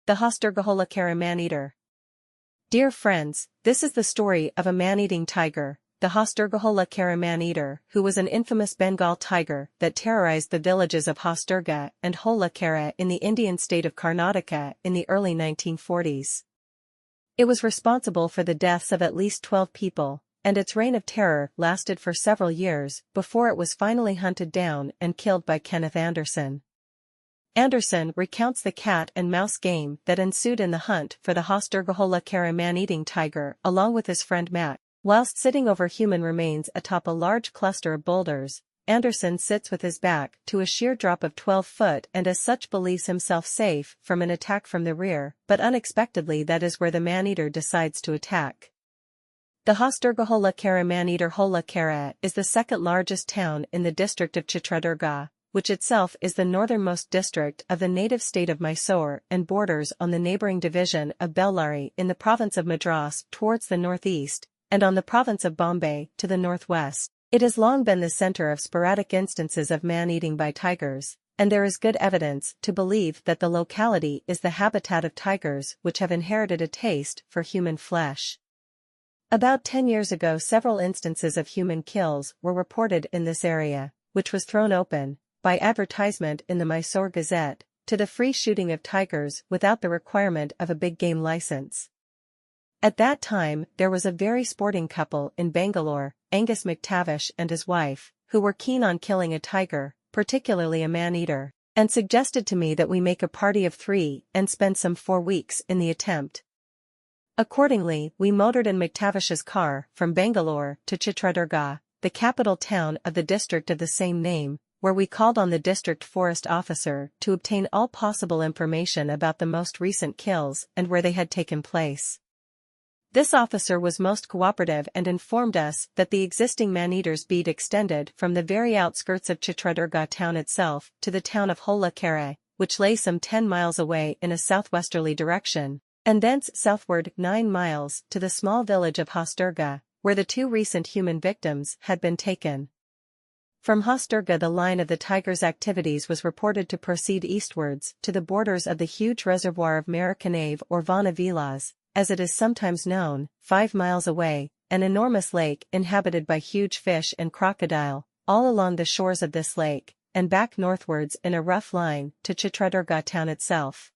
The Hosdurga-Holalkere man-eater. Dear friends, this is the story of a man-eating tiger, the Hosdurga-Holalkere man-eater, who was an infamous Bengal tiger that terrorized the villages of Hosdurga and Holalkere in the Indian state of Karnataka in the early 1940s. It was responsible for the deaths of at least 12 people, and its reign of terror lasted for several years before it was finally hunted down and killed by Kenneth Anderson. Anderson recounts the cat and mouse game that ensued in the hunt for the Hosdurga-Holalkere man-eating tiger along with his friend Matt. Whilst sitting over human remains atop a large cluster of boulders, Anderson sits with his back to a sheer drop of 12 foot and as such believes himself safe from an attack from the rear, but unexpectedly that is where the man-eater decides to attack. The Hosdurga-Holalkere man-eater Holalkere is the second largest town in the district of Chitradurga, which itself is the northernmost district of the native state of Mysore and borders on the neighbouring division of Bellary in the province of Madras towards the northeast, and on the province of Bombay to the northwest. It has long been the centre of sporadic instances of man-eating by tigers, and there is good evidence to believe that the locality is the habitat of tigers which have inherited a taste for human flesh. About 10 years ago several instances of human kills were reported in this area, which was thrown open, by advertisement in the Mysore Gazette, to the free shooting of tigers without the requirement of a big game license. At that time there was a very sporting couple in Bangalore, Angus McTavish and his wife, who were keen on killing a tiger, particularly a man-eater, and suggested to me that we make a party of 3 and spend some 4 weeks in the attempt. Accordingly, we motored in McTavish's car from Bangalore to Chitradurga, the capital town of the district of the same name, where we called on the district forest officer to obtain all possible information about the most recent kills and where they had taken place. This officer was most cooperative and informed us that the existing man-eaters beat extended from the very outskirts of Chitradurga town itself to the town of Holalkere, which lay some 10 miles away in a southwesterly direction, and thence southward 9 miles to the small village of Hosdurga, where the 2 recent human victims had been taken. From Hosdurga the line of the tiger's activities was reported to proceed eastwards to the borders of the huge reservoir of Marikanave or Vanavilas, as it is sometimes known, 5 miles away, an enormous lake inhabited by huge fish and crocodile, all along the shores of this lake, and back northwards in a rough line to Chitradurga town itself.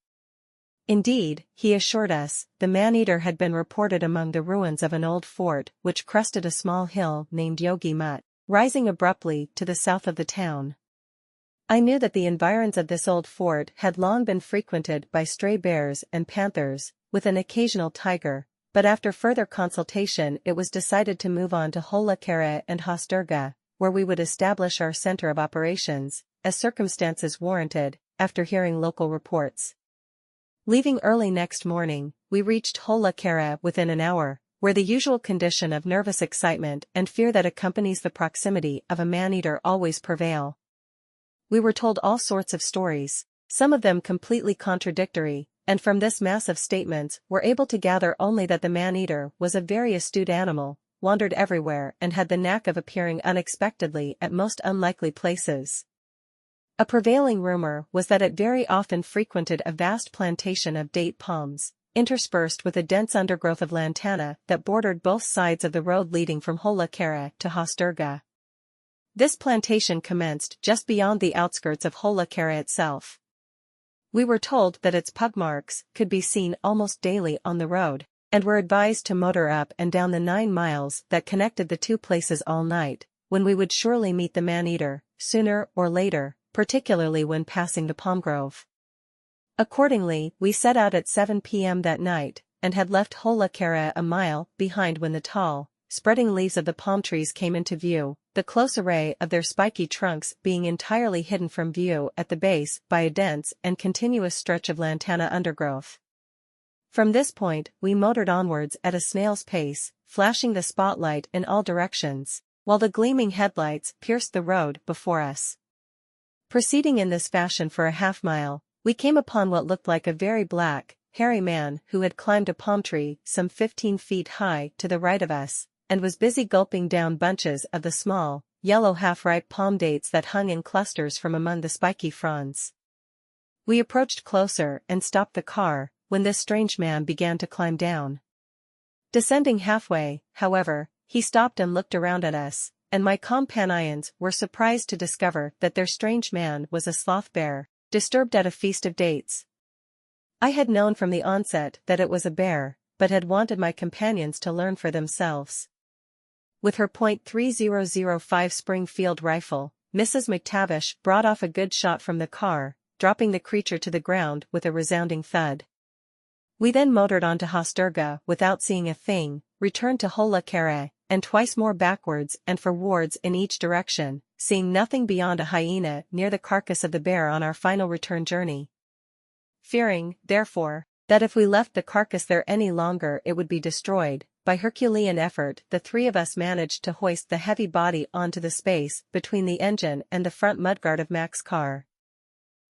Indeed, he assured us, the man-eater had been reported among the ruins of an old fort which crested a small hill named Yogi Mutt, rising abruptly to the south of the town. I knew that the environs of this old fort had long been frequented by stray bears and panthers, with an occasional tiger, but after further consultation it was decided to move on to Holalkere and Hosdurga, where we would establish our centre of operations, as circumstances warranted, after hearing local reports. Leaving early next morning, we reached Holalkere within an hour, where the usual condition of nervous excitement and fear that accompanies the proximity of a man-eater always prevail. We were told all sorts of stories, some of them completely contradictory, and from this mass of statements were able to gather only that the man-eater was a very astute animal, wandered everywhere and had the knack of appearing unexpectedly at most unlikely places. A prevailing rumor was that it very often frequented a vast plantation of date palms, interspersed with a dense undergrowth of lantana that bordered both sides of the road leading from Holalkere to Hosdurga. This plantation commenced just beyond the outskirts of Holalkere itself. We were told that its pug marks could be seen almost daily on the road, and were advised to motor up and down the 9 miles that connected the 2 places all night, when we would surely meet the man-eater, sooner or later, particularly when passing the palm grove. Accordingly, we set out at 7 p.m. that night, and had left Holalkere a mile behind when the tall, spreading leaves of the palm trees came into view, the close array of their spiky trunks being entirely hidden from view at the base by a dense and continuous stretch of lantana undergrowth. From this point we motored onwards at a snail's pace, flashing the spotlight in all directions, while the gleaming headlights pierced the road before us. Proceeding in this fashion for a half-mile, we came upon what looked like a very black, hairy man who had climbed a palm tree some 15 feet high to the right of us, and was busy gulping down bunches of the small, yellow half-ripe palm dates that hung in clusters from among the spiky fronds. We approached closer and stopped the car, when this strange man began to climb down. Descending halfway, however, he stopped and looked around at us, and my companions were surprised to discover that their strange man was a sloth bear, disturbed at a feast of dates. I had known from the onset that it was a bear, but had wanted my companions to learn for themselves. With her .3005 Springfield rifle, Mrs. McTavish brought off a good shot from the car, dropping the creature to the ground with a resounding thud. We then motored on to Hosdurga without seeing a thing, returned to Holalkere, and twice more backwards and forwards in each direction, seeing nothing beyond a hyena near the carcass of the bear on our final return journey. Fearing, therefore, that if we left the carcass there any longer it would be destroyed, by Herculean effort the three of us managed to hoist the heavy body onto the space between the engine and the front mudguard of Mac's car.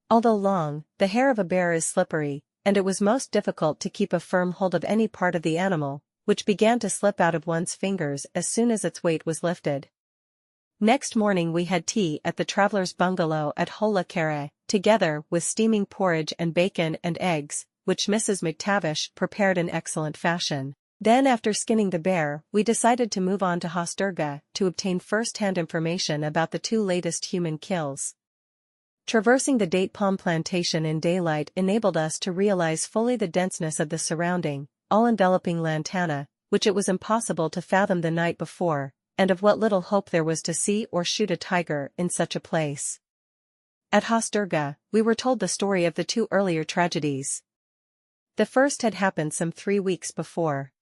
Although long, the hair of a bear is slippery, and it was most difficult to keep a firm hold of any part of the animal, which began to slip out of one's fingers as soon as its weight was lifted. Next morning we had tea at the traveller's bungalow at Holalkere, together with steaming porridge and bacon and eggs, which Mrs. McTavish prepared in excellent fashion. Then after skinning the bear, we decided to move on to Hosdurga to obtain first-hand information about the two latest human kills. Traversing the date palm plantation in daylight enabled us to realize fully the denseness of the surrounding, all-enveloping lantana, which it was impossible to fathom the night before, and of what little hope there was to see or shoot a tiger in such a place. At Hosdurga, we were told the story of the two earlier tragedies. The first had happened some 3 weeks before.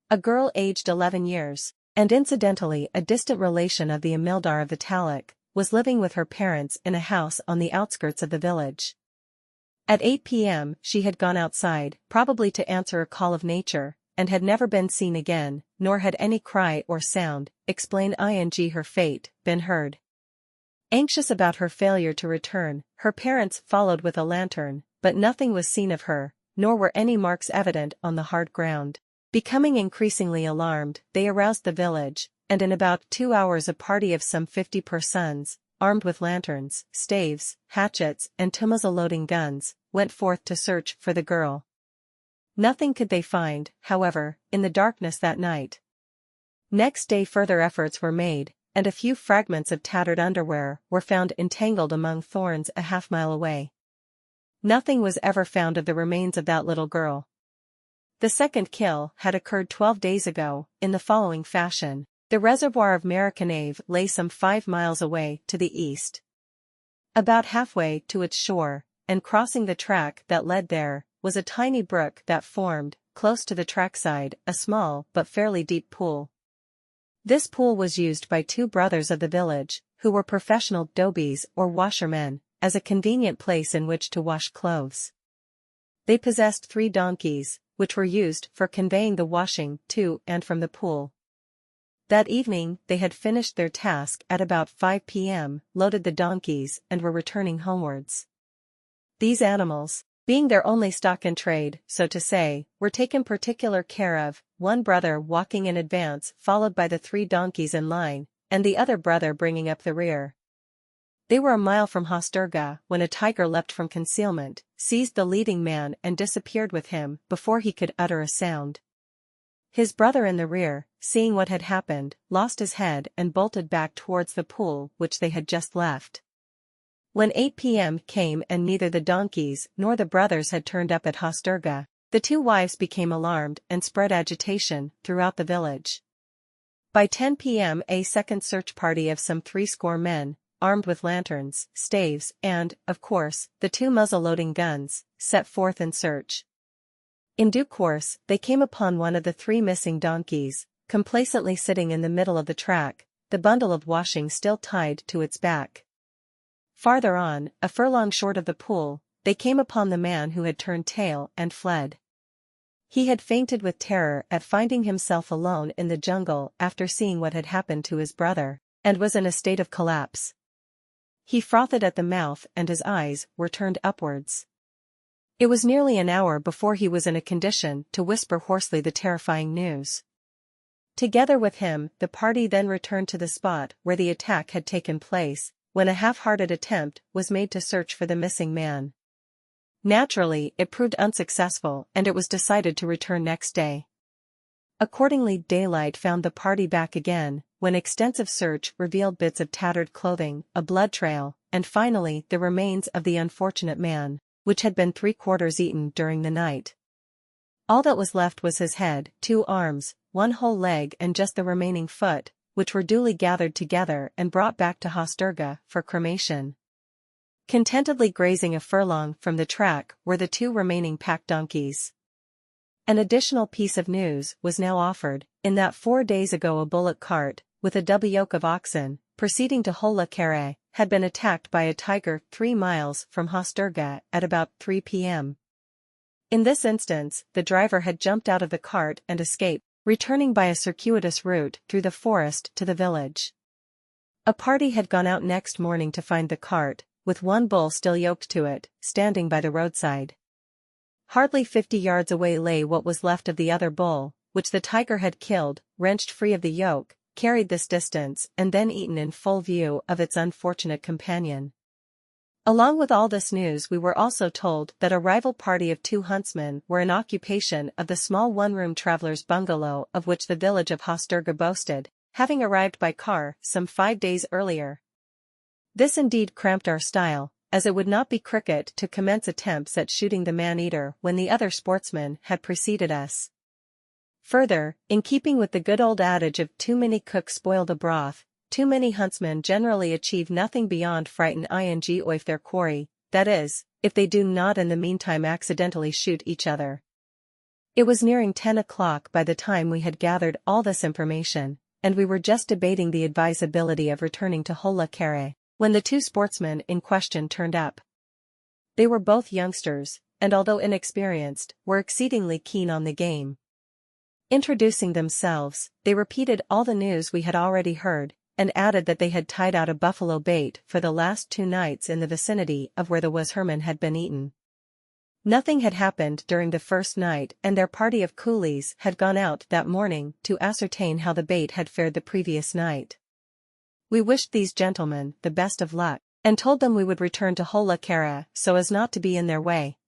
A girl aged 11 years, and incidentally a distant relation of the Amildar of the Taluk, was living with her parents in a house on the outskirts of the village. At 8 p.m. she had gone outside, probably to answer a call of nature, and had never been seen again, nor had any cry or sound, explain her fate, been heard. Anxious about her failure to return, her parents followed with a lantern, but nothing was seen of her, nor were any marks evident on the hard ground. Becoming increasingly alarmed, they aroused the village, and in about 2 hours a party of some 50 persons, armed with lanterns, staves, hatchets and muzzle-loading guns, went forth to search for the girl. Nothing could they find, however, in the darkness that night. Next day further efforts were made, and a few fragments of tattered underwear were found entangled among thorns a half-mile away. Nothing was ever found of the remains of that little girl. The second kill had occurred 12 days ago, in the following fashion. The reservoir of Maricanave lay some 5 miles away to the east. About halfway to its shore, and crossing the track that led there, was a tiny brook that formed, close to the trackside, a small but fairly deep pool. This pool was used by 2 brothers of the village, who were professional dobies or washermen, as a convenient place in which to wash clothes. They possessed 3 donkeys, which were used for conveying the washing to and from the pool. That evening they had finished their task at about 5 p.m., loaded the donkeys and were returning homewards. These animals, being their only stock in trade, so to say, were taken particular care of, one brother walking in advance followed by the 3 donkeys in line, and the other brother bringing up the rear. They were a mile from Hosdurga when a tiger leapt from concealment, seized the leading man and disappeared with him before he could utter a sound. His brother in the rear, seeing what had happened, lost his head and bolted back towards the pool which they had just left. When 8 p.m. came and neither the donkeys nor the brothers had turned up at Hosdurga, the 2 wives became alarmed and spread agitation throughout the village. By 10 p.m. a second search party of some 60 men, armed with lanterns, staves and, of course, the 2 muzzle-loading guns, set forth in search. In due course, they came upon one of the 3 missing donkeys, complacently sitting in the middle of the track, the bundle of washing still tied to its back. Farther on, a furlong short of the pool, they came upon the man who had turned tail and fled. He had fainted with terror at finding himself alone in the jungle after seeing what had happened to his brother, and was in a state of collapse. He frothed at the mouth and his eyes were turned upwards. It was nearly an hour before he was in a condition to whisper hoarsely the terrifying news. Together with him, the party then returned to the spot where the attack had taken place, when a half-hearted attempt was made to search for the missing man. Naturally, it proved unsuccessful and it was decided to return next day. Accordingly, daylight found the party back again, when extensive search revealed bits of tattered clothing, a blood trail, and finally the remains of the unfortunate man, which had been 3/4 eaten during the night. All that was left was his head, 2 arms, 1 whole leg and just the remaining foot, which were duly gathered together and brought back to Hosdurga for cremation. Contentedly grazing a furlong from the track were the 2 remaining pack donkeys. An additional piece of news was now offered, in that 4 days ago a bullock cart, with a double yoke of oxen, proceeding to Holalkere, had been attacked by a tiger 3 miles from Hosdurga at about 3 p.m. In this instance, the driver had jumped out of the cart and escaped, returning by a circuitous route through the forest to the village. A party had gone out next morning to find the cart, with 1 bull still yoked to it, standing by the roadside. Hardly 50 yards away lay what was left of the other bull, which the tiger had killed, wrenched free of the yoke, carried this distance and then eaten in full view of its unfortunate companion. Along with all this news we were also told that a rival party of 2 huntsmen were in occupation of the small 1-room traveller's bungalow of which the village of Hosdurga boasted, having arrived by car some 5 days earlier. This indeed cramped our style, as it would not be cricket to commence attempts at shooting the man-eater when the other sportsmen had preceded us. Further, in keeping with the good old adage of too many cooks spoil the broth, too many huntsmen generally achieve nothing beyond frighten ing oif their quarry, that is, if they do not in the meantime accidentally shoot each other. It was nearing 10 o'clock by the time we had gathered all this information, and we were just debating the advisability of returning to Holalkere, when the 2 sportsmen in question turned up. They were both youngsters, and although inexperienced, were exceedingly keen on the game. Introducing themselves, they repeated all the news we had already heard, and added that they had tied out a buffalo bait for the last 2 nights in the vicinity of where the washerman had been eaten. Nothing had happened during the first night and their party of coolies had gone out that morning to ascertain how the bait had fared the previous night. We wished these gentlemen the best of luck, and told them we would return to Holalkere so as not to be in their way.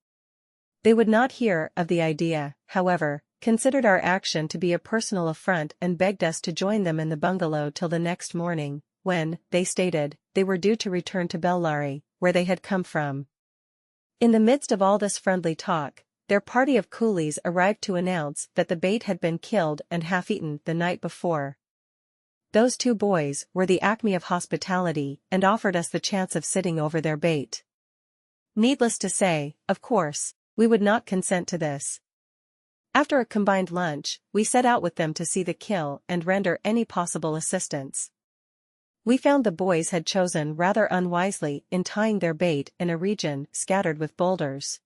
They would not hear of the idea, however, considered our action to be a personal affront and begged us to join them in the bungalow till the next morning, when, they stated, they were due to return to Bellary, where they had come from. In the midst of all this friendly talk, their party of coolies arrived to announce that the bait had been killed and half-eaten the night before. Those 2 boys were the acme of hospitality and offered us the chance of sitting over their bait. Needless to say, of course, we would not consent to this. After a combined lunch, we set out with them to see the kill and render any possible assistance. We found the boys had chosen rather unwisely in tying their bait in a region scattered with boulders.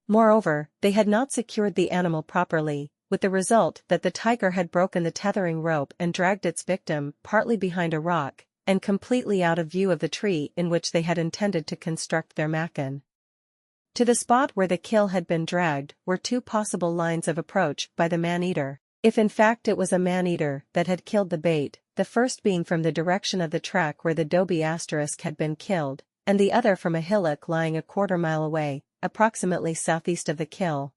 Moreover, they had not secured the animal properly, with the result that the tiger had broken the tethering rope and dragged its victim partly behind a rock, and completely out of view of the tree in which they had intended to construct their machan. To the spot where the kill had been dragged were 2 possible lines of approach by the man-eater, if in fact it was a man-eater that had killed the bait, the first being from the direction of the track where the Dobie asterisk had been killed, and the other from a hillock lying a 1/4 mile away, approximately southeast of the kill.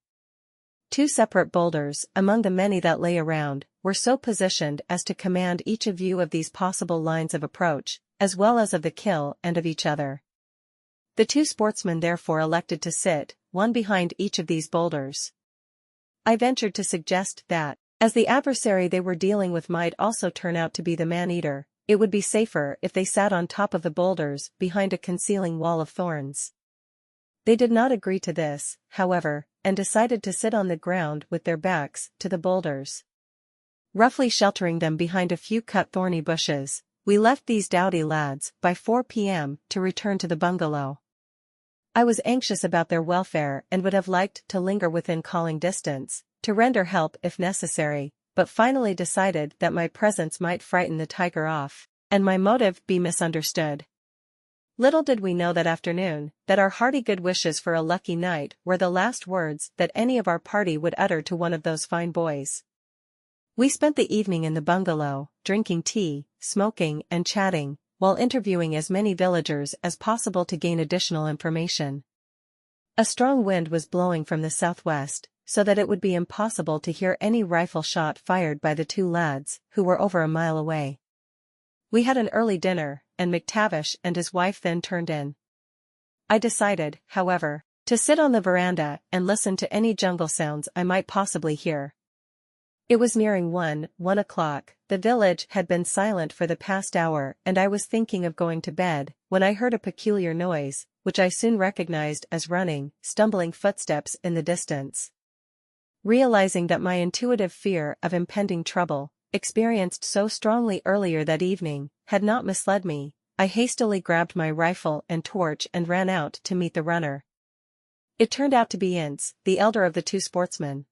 2 separate boulders, among the many that lay around, were so positioned as to command each a view of these possible lines of approach, as well as of the kill and of each other. The 2 sportsmen therefore elected to sit, one behind each of these boulders. I ventured to suggest that, as the adversary they were dealing with might also turn out to be the man-eater, it would be safer if they sat on top of the boulders behind a concealing wall of thorns. They did not agree to this, however, and decided to sit on the ground with their backs to the boulders. Roughly sheltering them behind a few cut thorny bushes, we left these doughty lads by 4 p.m. to return to the bungalow. I was anxious about their welfare and would have liked to linger within calling distance, to render help if necessary, but finally decided that my presence might frighten the tiger off, and my motive be misunderstood. Little did we know that afternoon, that our hearty good wishes for a lucky night were the last words that any of our party would utter to one of those fine boys. We spent the evening in the bungalow, drinking tea, smoking and chatting, while interviewing as many villagers as possible to gain additional information. A strong wind was blowing from the southwest, so that it would be impossible to hear any rifle shot fired by the two lads, who were over a mile away. We had an early dinner, and McTavish and his wife then turned in. I decided, however, to sit on the veranda and listen to any jungle sounds I might possibly hear. It was nearing 1 o'clock, the village had been silent for the past hour and I was thinking of going to bed, when I heard a peculiar noise, which I soon recognized as running, stumbling footsteps in the distance. Realizing that my intuitive fear of impending trouble, experienced so strongly earlier that evening, had not misled me, I hastily grabbed my rifle and torch and ran out to meet the runner. It turned out to be Ince, the elder of the two sportsmen.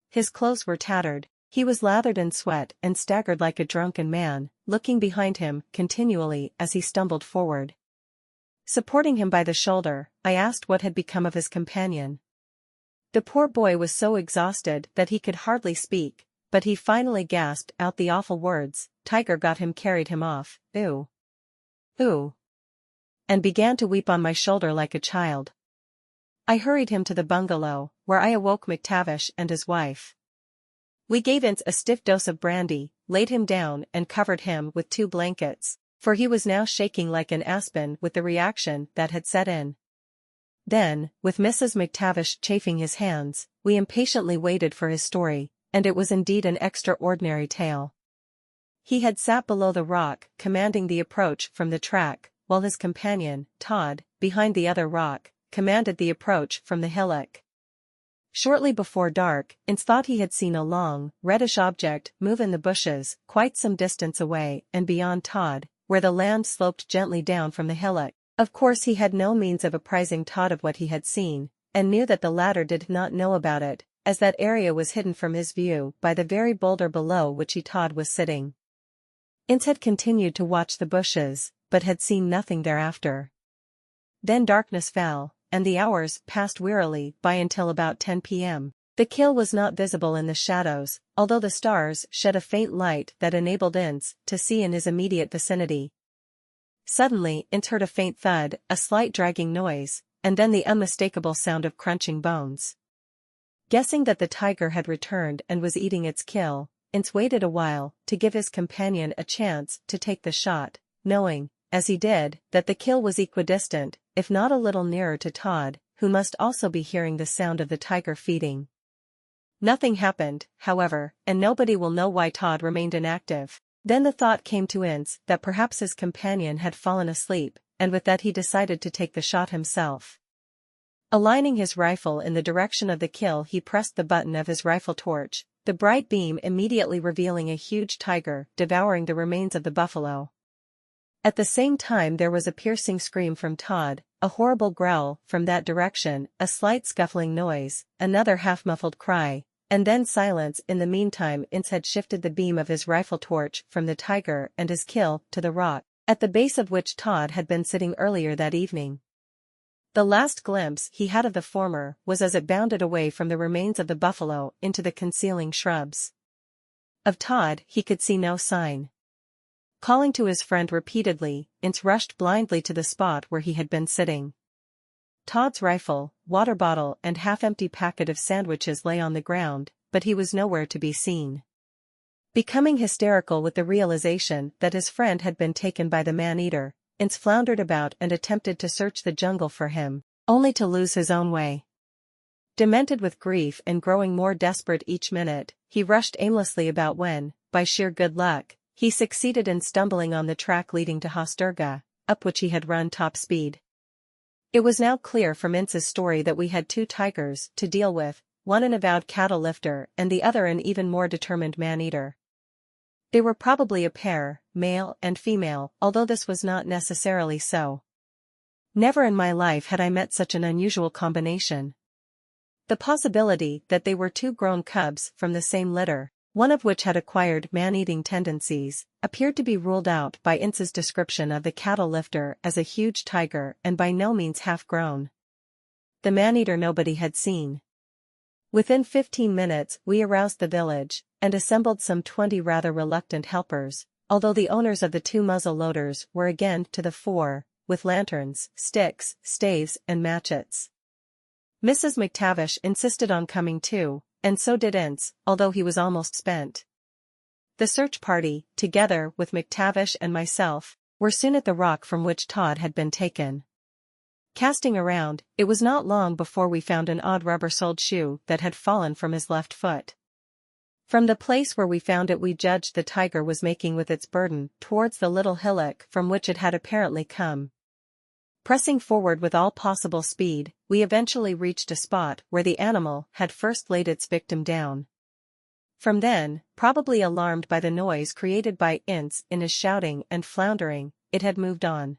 His clothes were tattered, he was lathered in sweat and staggered like a drunken man, looking behind him continually as he stumbled forward. Supporting him by the shoulder, I asked what had become of his companion. The poor boy was so exhausted that he could hardly speak, but he finally gasped out the awful words, "Tiger got him, carried him off, ooh. Ooh," and began to weep on my shoulder like a child. I hurried him to the bungalow, where I awoke McTavish and his wife. We gave Ince a stiff dose of brandy, laid him down and covered him with 2 blankets, for he was now shaking like an aspen with the reaction that had set in. Then, with Mrs. McTavish chafing his hands, we impatiently waited for his story, and it was indeed an extraordinary tale. He had sat below the rock, commanding the approach from the track, while his companion, Todd, behind the other rock, commanded the approach from the hillock. Shortly before dark, Ince thought he had seen a long, reddish object move in the bushes, quite some distance away and beyond Todd, where the land sloped gently down from the hillock. Of course he had no means of apprising Todd of what he had seen, and knew that the latter did not know about it, as that area was hidden from his view by the very boulder below which Todd was sitting. Ince had continued to watch the bushes, but had seen nothing thereafter. Then darkness fell, and the hours passed wearily by until about 10 p.m. The kill was not visible in the shadows, although the stars shed a faint light that enabled Ince to see in his immediate vicinity. Suddenly Ince heard a faint thud, a slight dragging noise, and then the unmistakable sound of crunching bones. Guessing that the tiger had returned and was eating its kill, Ince waited a while to give his companion a chance to take the shot, knowing, as he did, that the kill was equidistant, if not a little nearer to Todd, who must also be hearing the sound of the tiger feeding. Nothing happened, however, and nobody will know why Todd remained inactive. Then the thought came to Ince that perhaps his companion had fallen asleep, and with that he decided to take the shot himself. Aligning his rifle in the direction of the kill, he pressed the button of his rifle torch, the bright beam immediately revealing a huge tiger devouring the remains of the buffalo. At the same time there was a piercing scream from Todd, a horrible growl from that direction, a slight scuffling noise, another half-muffled cry, and then silence. In the meantime Ince had shifted the beam of his rifle torch from the tiger and his kill to the rock, at the base of which Todd had been sitting earlier that evening. The last glimpse he had of the former was as it bounded away from the remains of the buffalo into the concealing shrubs. Of Todd he could see no sign. Calling to his friend repeatedly, Ince rushed blindly to the spot where he had been sitting. Todd's rifle, water bottle and half-empty packet of sandwiches lay on the ground, but he was nowhere to be seen. Becoming hysterical with the realization that his friend had been taken by the man-eater, Ince floundered about and attempted to search the jungle for him, only to lose his own way. Demented with grief and growing more desperate each minute, he rushed aimlessly about when, by sheer good luck, he succeeded in stumbling on the track leading to Hosdurga, up which he had run top speed. It was now clear from Ince's story that we had 2 tigers to deal with, one an avowed cattle lifter and the other an even more determined man-eater. They were probably a pair, male and female, although this was not necessarily so. Never in my life had I met such an unusual combination. The possibility that they were 2 grown cubs from the same litter, one of which had acquired man-eating tendencies, appeared to be ruled out by Ince's description of the cattle lifter as a huge tiger and by no means half-grown. The man-eater nobody had seen. Within 15 minutes we aroused the village, and assembled some 20 rather reluctant helpers, although the owners of the 2 muzzle-loaders were again to the fore, with lanterns, sticks, staves and matchets. Mrs. McTavish insisted on coming too, and so did Ince, although he was almost spent. The search party, together with McTavish and myself, were soon at the rock from which Todd had been taken. Casting around, it was not long before we found an odd rubber-soled shoe that had fallen from his left foot. From the place where we found it we judged the tiger was making with its burden towards the little hillock from which it had apparently come. Pressing forward with all possible speed, we eventually reached a spot where the animal had first laid its victim down. From then, probably alarmed by the noise created by Ince in his shouting and floundering, it had moved on.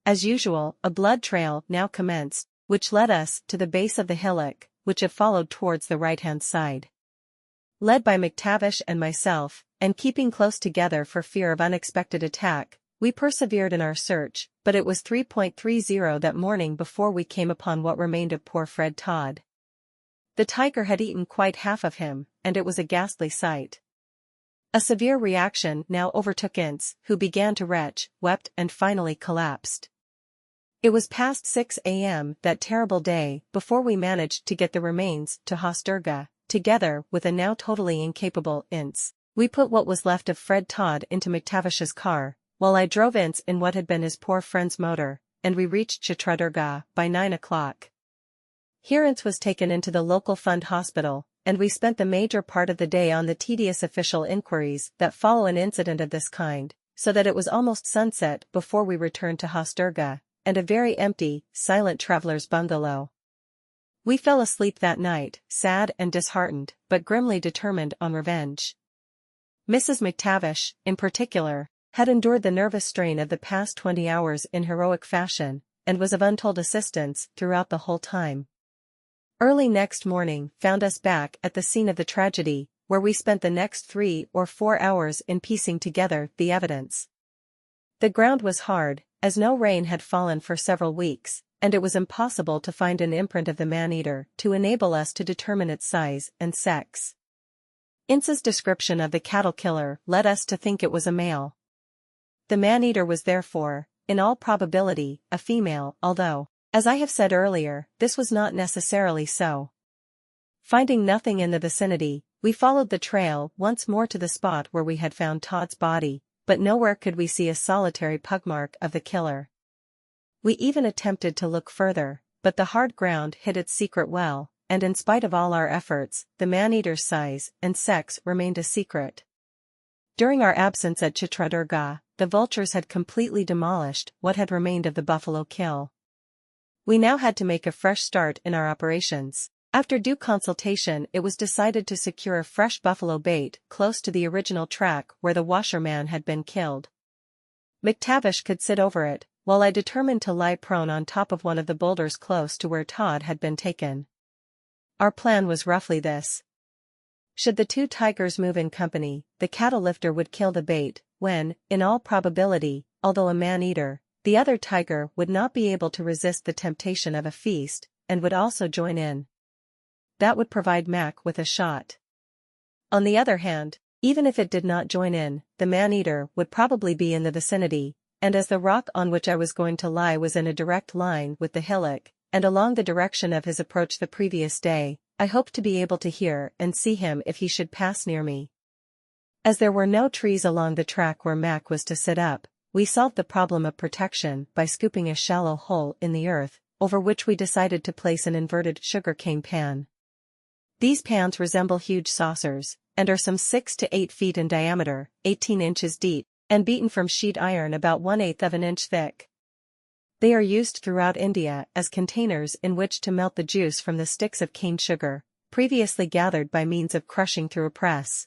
As usual, a blood trail now commenced, which led us to the base of the hillock, which it followed towards the right-hand side. Led by McTavish and myself, and keeping close together for fear of unexpected attack, we persevered in our search, but it was 3:30 that morning before we came upon what remained of poor Fred Todd. The tiger had eaten quite half of him, and it was a ghastly sight. A severe reaction now overtook Ince, who began to retch, wept and finally collapsed. It was past 6 a.m. that terrible day before we managed to get the remains to Hosdurga, together with a now totally incapable Ince. We put what was left of Fred Todd into McTavish's car, while I drove Ince in what had been his poor friend's motor, and we reached Chitradurga by 9 o'clock. Here Ince was taken into the local fund hospital, and we spent the major part of the day on the tedious official inquiries that follow an incident of this kind, so that it was almost sunset before we returned to Hosdurga, and a very empty, silent traveler's bungalow. We fell asleep that night, sad and disheartened, but grimly determined on revenge. Mrs. McTavish, in particular, had endured the nervous strain of the past 20 hours in heroic fashion, and was of untold assistance throughout the whole time. Early next morning found us back at the scene of the tragedy, where we spent the next 3 or 4 hours in piecing together the evidence. The ground was hard, as no rain had fallen for several weeks, and it was impossible to find an imprint of the man-eater to enable us to determine its size and sex. Ince's description of the cattle killer led us to think it was a male. The man-eater was therefore, in all probability, a female, although, as I have said earlier, this was not necessarily so. Finding nothing in the vicinity, we followed the trail once more to the spot where we had found Todd's body, but nowhere could we see a solitary pugmark of the killer. We even attempted to look further, but the hard ground hid its secret well, and in spite of all our efforts, the man-eater's size and sex remained a secret. During our absence at Chitradurga, the vultures had completely demolished what had remained of the buffalo kill. We now had to make a fresh start in our operations. After due consultation, it was decided to secure a fresh buffalo bait close to the original track where the washerman had been killed. McTavish could sit over it, while I determined to lie prone on top of one of the boulders close to where Todd had been taken. Our plan was roughly this. Should the 2 tigers move in company, the cattle lifter would kill the bait, when, in all probability, although a man-eater, the other tiger would not be able to resist the temptation of a feast, and would also join in. That would provide Mac with a shot. On the other hand, even if it did not join in, the man-eater would probably be in the vicinity, and as the rock on which I was going to lie was in a direct line with the hillock, and along the direction of his approach the previous day, I hoped to be able to hear and see him if he should pass near me. As there were no trees along the track where Mac was to sit up, we solved the problem of protection by scooping a shallow hole in the earth, over which we decided to place an inverted sugarcane pan. These pans resemble huge saucers, and are some 6 to 8 feet in diameter, 18 inches deep, and beaten from sheet iron about 1/8 of an inch thick. They are used throughout India as containers in which to melt the juice from the sticks of cane sugar, previously gathered by means of crushing through a press.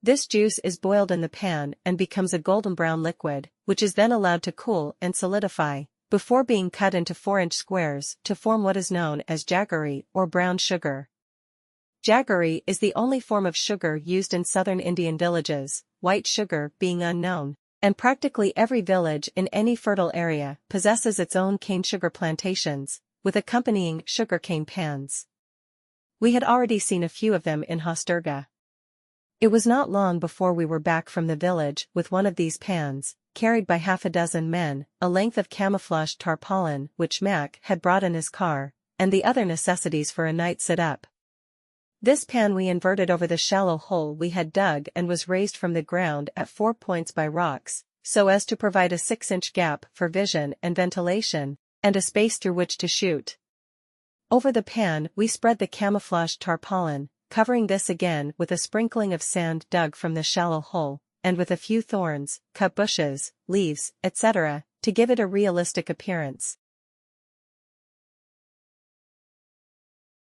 This juice is boiled in the pan and becomes a golden brown liquid, which is then allowed to cool and solidify, before being cut into 4-inch squares to form what is known as jaggery or brown sugar. Jaggery is the only form of sugar used in southern Indian villages, white sugar being unknown, and practically every village in any fertile area possesses its own cane sugar plantations, with accompanying sugarcane pans. We had already seen a few of them in Hosdurga. It was not long before we were back from the village with one of these pans, carried by half a dozen men, a length of camouflaged tarpaulin which Mac had brought in his car, and the other necessities for a night sit-up. This pan we inverted over the shallow hole we had dug and was raised from the ground at 4 points by rocks, so as to provide a 6-inch gap for vision and ventilation, and a space through which to shoot. Over the pan we spread the camouflaged tarpaulin, covering this again with a sprinkling of sand dug from the shallow hole, and with a few thorns, cut bushes, leaves, etc., to give it a realistic appearance.